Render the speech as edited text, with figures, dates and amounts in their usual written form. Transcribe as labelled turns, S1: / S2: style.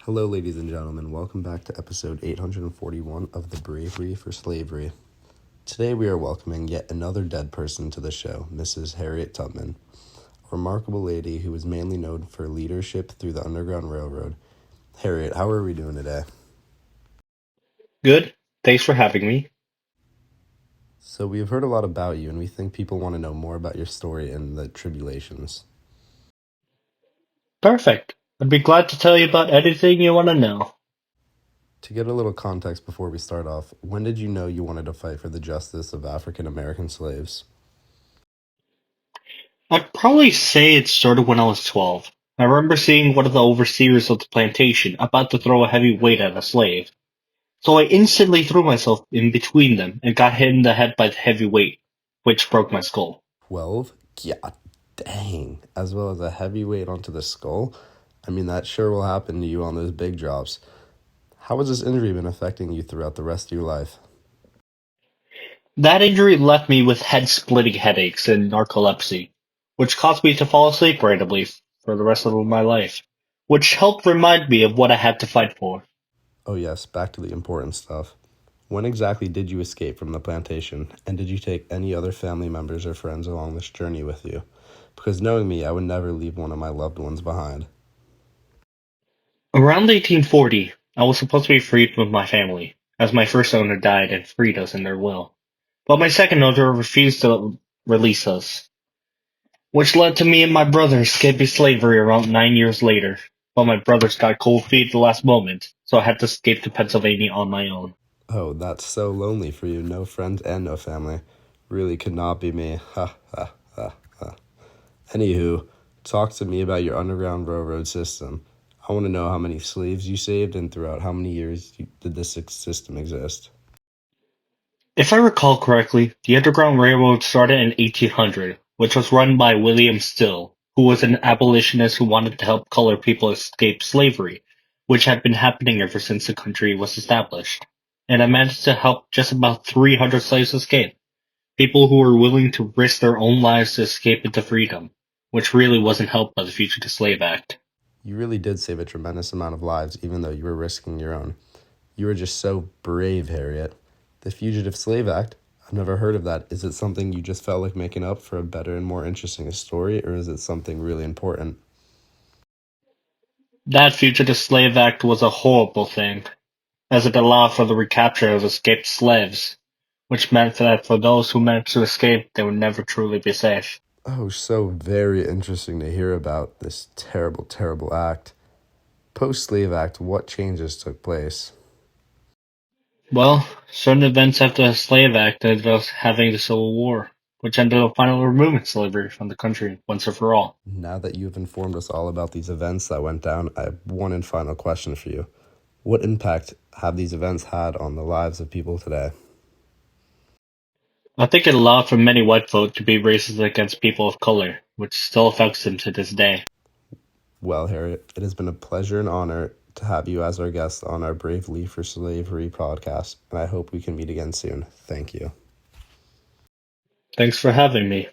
S1: Hello, ladies and gentlemen. Welcome back to episode 841 of The Bravery for Slavery. Today we are welcoming yet another dead person to the show, Mrs. Harriet Tubman, a remarkable lady who was mainly known for leadership through the Underground Railroad. Harriet, how are we doing today?
S2: Good. Thanks for having me.
S1: So we have heard a lot about you, and we think people want to know more about your story and the tribulations.
S2: Perfect. I'd be glad to tell you about anything you want to know.
S1: To get a little context before we start off, when did you know you wanted to fight for the justice of African American slaves?
S2: I'd probably say it started when I was 12. I remember seeing one of the overseers of the plantation about to throw a heavy weight at a slave. So I instantly threw myself in between them and got hit in the head by the heavy weight, which broke my skull.
S1: 12? Yeah, dang. As well as a heavy weight onto the skull? I mean, that sure will happen to you on those big drops. How has this injury been affecting you throughout the rest of your life?
S2: That injury left me with head-splitting headaches and narcolepsy, which caused me to fall asleep randomly for the rest of my life, which helped remind me of what I had to fight for.
S1: Oh, yes, back to the important stuff. When exactly did you escape from the plantation, and did you take any other family members or friends along this journey with you? Because knowing me, I would never leave one of my loved ones behind.
S2: Around 1840, I was supposed to be freed with my family, as my first owner died and freed us in their will. But my second owner refused to release us, which led to me and my brother escaping slavery around 9 years later. But my brothers got cold feet at the last moment, so I had to escape to Pennsylvania on my own.
S1: Oh, that's so lonely for you. No friends and no family. Really could not be me. Ha, ha, ha, ha. Anywho, talk to me about your Underground Railroad system. I want to know how many slaves you saved and throughout how many years did this system exist.
S2: If I recall correctly, the Underground Railroad started in 1800, which was run by William Still, who was an abolitionist who wanted to help colored people escape slavery, which had been happening ever since the country was established. And I managed to help just about 300 slaves escape, people who were willing to risk their own lives to escape into freedom, which really wasn't helped by the Fugitive Slave Act.
S1: You really did save a tremendous amount of lives, even though you were risking your own. You were just so brave, Harriet. The Fugitive Slave Act? I've never heard of that. Is it something you just felt like making up for a better and more interesting story, or is it something really important?
S2: That Fugitive Slave Act was a horrible thing, as it allowed for the recapture of escaped slaves, which meant that for those who managed to escape, they would never truly be safe.
S1: Oh, so very interesting to hear about this terrible, terrible act. Post Slave Act, what changes took place?
S2: Well, certain events after the Slave Act ended up having the Civil War, which ended up finally removing slavery from the country once and for all.
S1: Now that you've informed us all about these events that went down, I have one and final question for you. What impact have these events had on the lives of people today?
S2: I think it allowed for many white folk to be racist against people of color, which still affects them to this day.
S1: Well, Harriet, it has been a pleasure and honor to have you as our guest on our Bravely for Slavery podcast, and I hope we can meet again soon. Thank you.
S2: Thanks for having me.